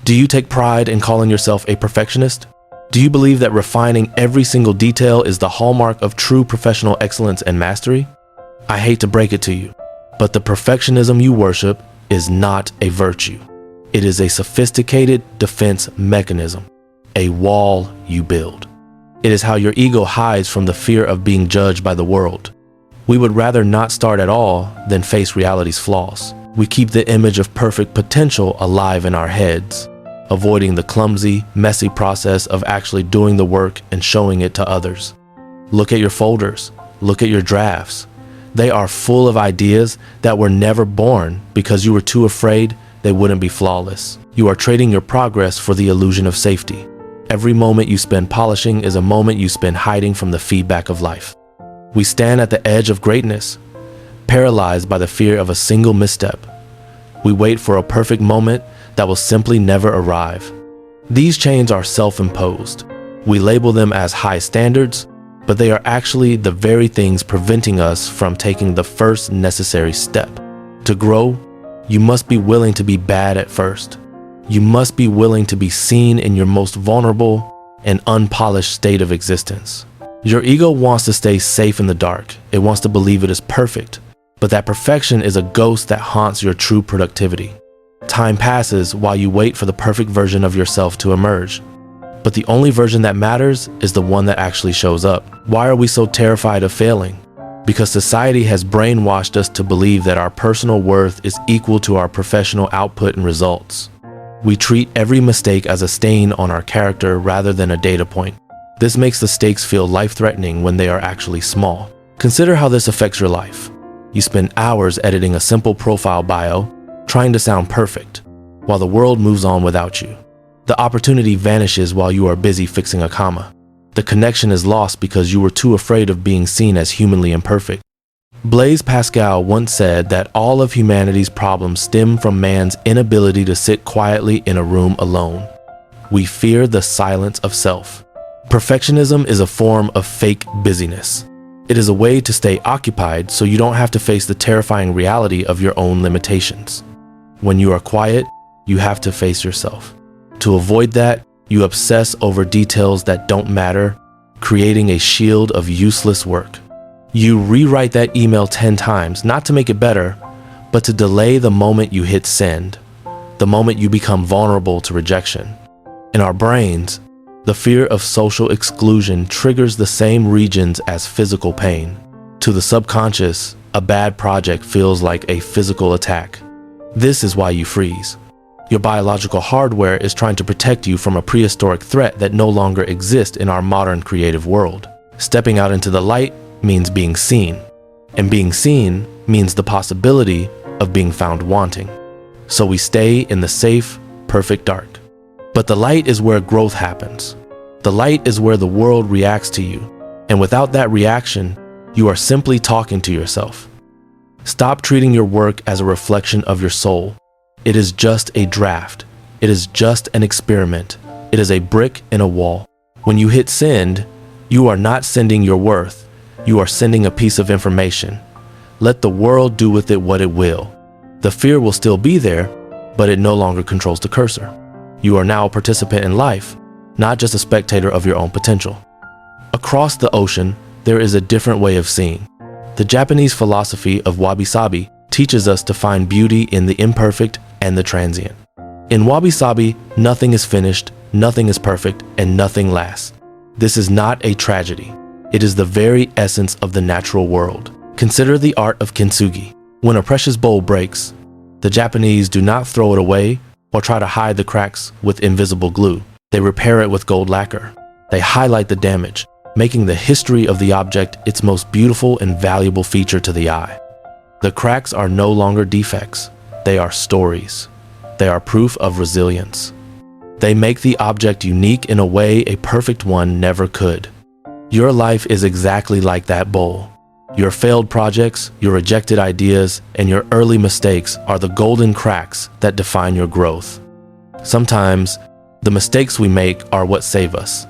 Do you take pride in calling yourself a perfectionist? Do you believe that refining every single detail is the hallmark of true professional excellence and mastery? I hate to break it to you, but the perfectionism you worship is not a virtue. It is a sophisticated defense mechanism, a wall you build. It is how your ego hides from the fear of being judged by the world. We would rather not start at all than face reality's flaws. We keep the image of perfect potential alive in our heads, avoiding the clumsy, messy process of actually doing the work and showing it to others. Look at your folders. Look at your drafts. They are full of ideas that were never born because you were too afraid they wouldn't be flawless. You are trading your progress for the illusion of safety. Every moment you spend polishing is a moment you spend hiding from the feedback of life. We stand at the edge of greatness, paralyzed by the fear of a single misstep. We wait for a perfect moment that will simply never arrive. These chains are self-imposed. We label them as high standards, but they are actually the very things preventing us from taking the first necessary step. To grow, you must be willing to be bad at first. You must be willing to be seen in your most vulnerable and unpolished state of existence. Your ego wants to stay safe in the dark. It wants to believe it is perfect, but that perfection is a ghost that haunts your true productivity. Time passes while you wait for the perfect version of yourself to emerge. But the only version that matters is the one that actually shows up. Why are we so terrified of failing? Because society has brainwashed us to believe that our personal worth is equal to our professional output and results. We treat every mistake as a stain on our character rather than a data point. This makes the stakes feel life-threatening when they are actually small. Consider how this affects your life. You spend hours editing a simple profile bio, trying to sound perfect, while the world moves on without you. The opportunity vanishes while you are busy fixing a comma. The connection is lost because you were too afraid of being seen as humanly imperfect. Blaise Pascal once said that all of humanity's problems stem from man's inability to sit quietly in a room alone. We fear the silence of self. Perfectionism is a form of fake busyness. It is a way to stay occupied so you don't have to face the terrifying reality of your own limitations. When you are quiet, you have to face yourself. To avoid that, you obsess over details that don't matter, creating a shield of useless work. You rewrite that email 10 times, not to make it better, but to delay the moment you hit send, the moment you become vulnerable to rejection. In our brains, the fear of social exclusion triggers the same regions as physical pain. To the subconscious, a bad project feels like a physical attack. This is why you freeze. Your biological hardware is trying to protect you from a prehistoric threat that no longer exists in our modern creative world. Stepping out into the light means being seen, and being seen means the possibility of being found wanting. So we stay in the safe, perfect dark. But the light is where growth happens. The light is where the world reacts to you, and without that reaction, you are simply talking to yourself. Stop treating your work as a reflection of your soul. It is just a draft. It is just an experiment. It is a brick in a wall. When you hit send, you are not sending your worth. You are sending a piece of information. Let the world do with it what it will. The fear will still be there, but it no longer controls the cursor. You are now a participant in life, not just a spectator of your own potential. Across the ocean, there is a different way of seeing. The Japanese philosophy of Wabi-sabi teaches us to find beauty in the imperfect and the transient. In Wabi-sabi, nothing is finished, nothing is perfect, and nothing lasts. This is not a tragedy. It is the very essence of the natural world. Consider the art of Kintsugi. When a precious bowl breaks, the Japanese do not throw it away or try to hide the cracks with invisible glue. They repair it with gold lacquer. They highlight the damage, making the history of the object its most beautiful and valuable feature to the eye. The cracks are no longer defects. They are stories. They are proof of resilience. They make the object unique in a way a perfect one never could. Your life is exactly like that bowl. Your failed projects, your rejected ideas, and your early mistakes are the golden cracks that define your growth. Sometimes, the mistakes we make are what save us.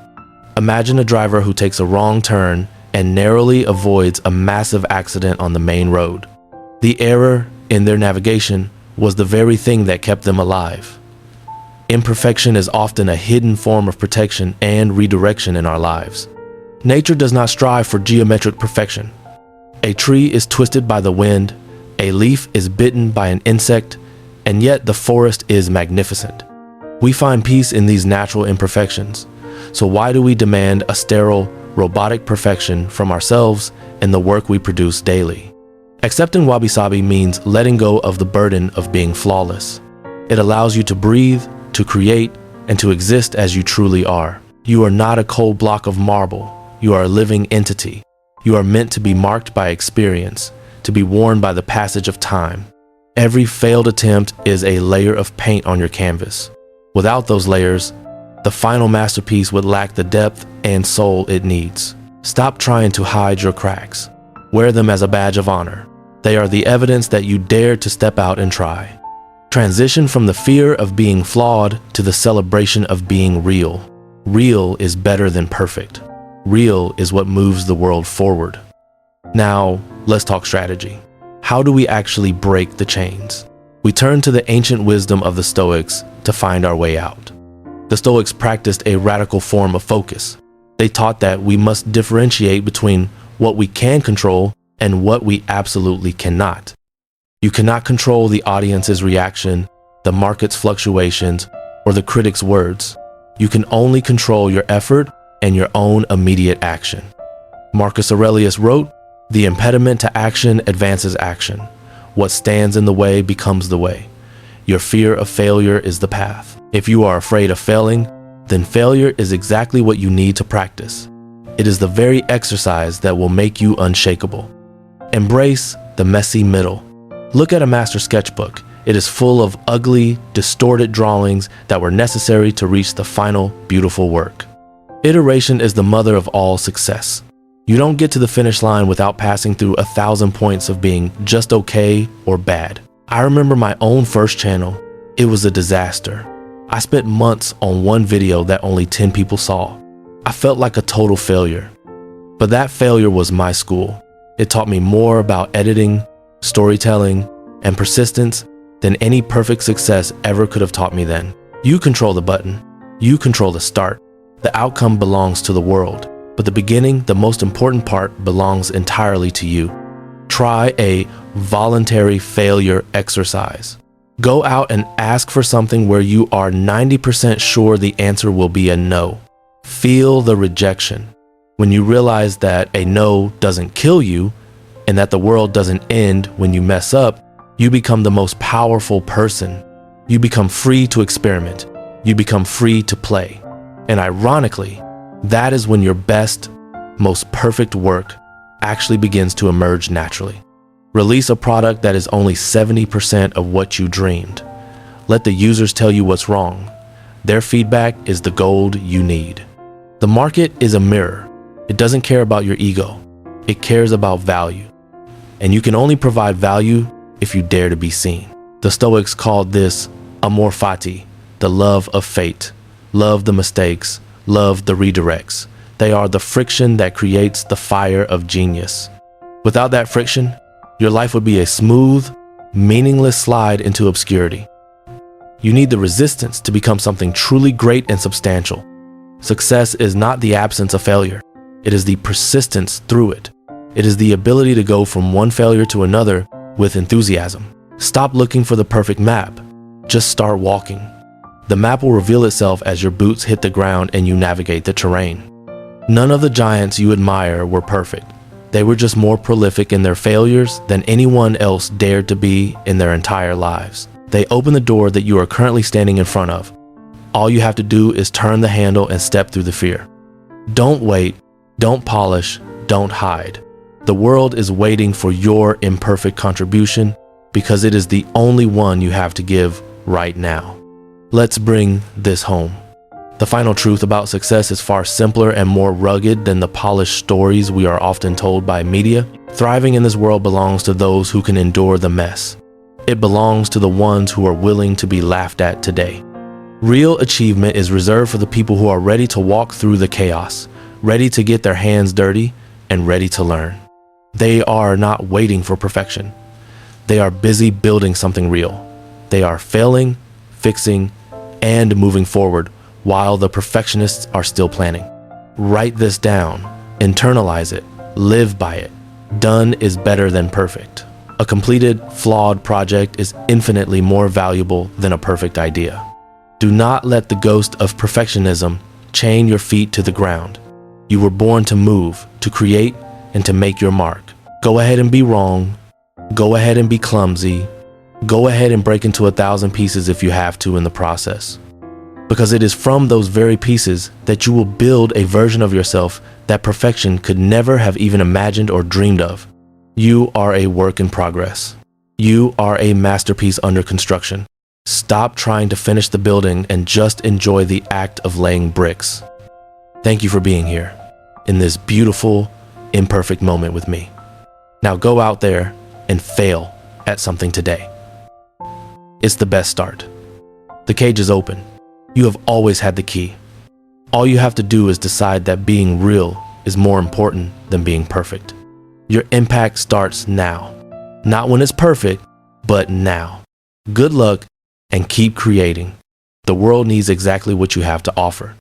Imagine a driver who takes a wrong turn and narrowly avoids a massive accident on the main road. The error in their navigation was the very thing that kept them alive. Imperfection is often a hidden form of protection and redirection in our lives. Nature does not strive for geometric perfection. A tree is twisted by the wind, a leaf is bitten by an insect, and yet the forest is magnificent. We find peace in these natural imperfections. So why do we demand a sterile, robotic perfection from ourselves in the work we produce daily? Accepting Wabi-sabi means letting go of the burden of being flawless. It allows you to breathe, to create, and to exist as you truly are. You are not a cold block of marble. You are a living entity. You are meant to be marked by experience, to be worn by the passage of time. Every failed attempt is a layer of paint on your canvas. Without those layers, the final masterpiece would lack the depth and soul it needs. Stop trying to hide your cracks. Wear them as a badge of honor. They are the evidence that you dared to step out and try. Transition from the fear of being flawed to the celebration of being real. Real is better than perfect. Real is what moves the world forward. Now, let's talk strategy. How do we actually break the chains? We turn to the ancient wisdom of the Stoics to find our way out. The Stoics practiced a radical form of focus. They taught that we must differentiate between what we can control and what we absolutely cannot. You cannot control the audience's reaction, the market's fluctuations, or the critic's words. You can only control your effort and your own immediate action. Marcus Aurelius wrote, "The impediment to action advances action. What stands in the way becomes the way. Your fear of failure is the path." If you are afraid of failing, then failure is exactly what you need to practice. It is the very exercise that will make you unshakable. Embrace the messy middle. Look at a master sketchbook. It is full of ugly, distorted drawings that were necessary to reach the final, beautiful work. Iteration is the mother of all success. You don't get to the finish line without passing through 1,000 points of being just okay or bad. I remember my own first channel. It was a disaster. I spent months on one video that only 10 people saw. I felt like a total failure. But that failure was my school. It taught me more about editing, storytelling, and persistence than any perfect success ever could have taught me then. You control the button. You control the start. The outcome belongs to the world, but the beginning, the most important part, belongs entirely to you. Try a voluntary failure exercise. Go out and ask for something where you are 90% sure the answer will be a no. Feel the rejection. When you realize that a no doesn't kill you and that the world doesn't end when you mess up, you become the most powerful person. You become free to experiment. You become free to play. And ironically, that is when your best, most perfect work actually begins to emerge naturally. Release a product that is only 70% of what you dreamed. Let the users tell you what's wrong. Their feedback is the gold you need. The market is a mirror. It doesn't care about your ego. It cares about value. And you can only provide value if you dare to be seen. The Stoics called this amor fati, the love of fate. Love the mistakes, love the redirects. They are the friction that creates the fire of genius. Without that friction, your life would be a smooth, meaningless slide into obscurity. You need the resistance to become something truly great and substantial. Success is not the absence of failure. It is the persistence through it. It is the ability to go from one failure to another with enthusiasm. Stop looking for the perfect map. Just start walking. The map will reveal itself as your boots hit the ground and you navigate the terrain. None of the giants you admire were perfect. They were just more prolific in their failures than anyone else dared to be in their entire lives. They open the door that you are currently standing in front of. All you have to do is turn the handle and step through the fear. Don't wait, don't polish, don't hide. The world is waiting for your imperfect contribution because it is the only one you have to give right now. Let's bring this home. The final truth about success is far simpler and more rugged than the polished stories we are often told by media. Thriving in this world belongs to those who can endure the mess. It belongs to the ones who are willing to be laughed at today. Real achievement is reserved for the people who are ready to walk through the chaos, ready to get their hands dirty, and ready to learn. They are not waiting for perfection. They are busy building something real. They are failing, fixing, and moving forward while the perfectionists are still planning. Write this down, internalize it, live by it. Done is better than perfect. A completed, flawed project is infinitely more valuable than a perfect idea. Do not let the ghost of perfectionism chain your feet to the ground. You were born to move, to create, and to make your mark. Go ahead and be wrong. Go ahead and be clumsy. Go ahead and break into 1,000 pieces if you have to in the process. Because it is from those very pieces that you will build a version of yourself that perfection could never have even imagined or dreamed of. You are a work in progress. You are a masterpiece under construction. Stop trying to finish the building and just enjoy the act of laying bricks. Thank you for being here in this beautiful, imperfect moment with me. Now go out there and fail at something today. It's the best start. The cage is open. You have always had the key. All you have to do is decide that being real is more important than being perfect. Your impact starts now. Not when it's perfect, but now. Good luck and keep creating. The world needs exactly what you have to offer.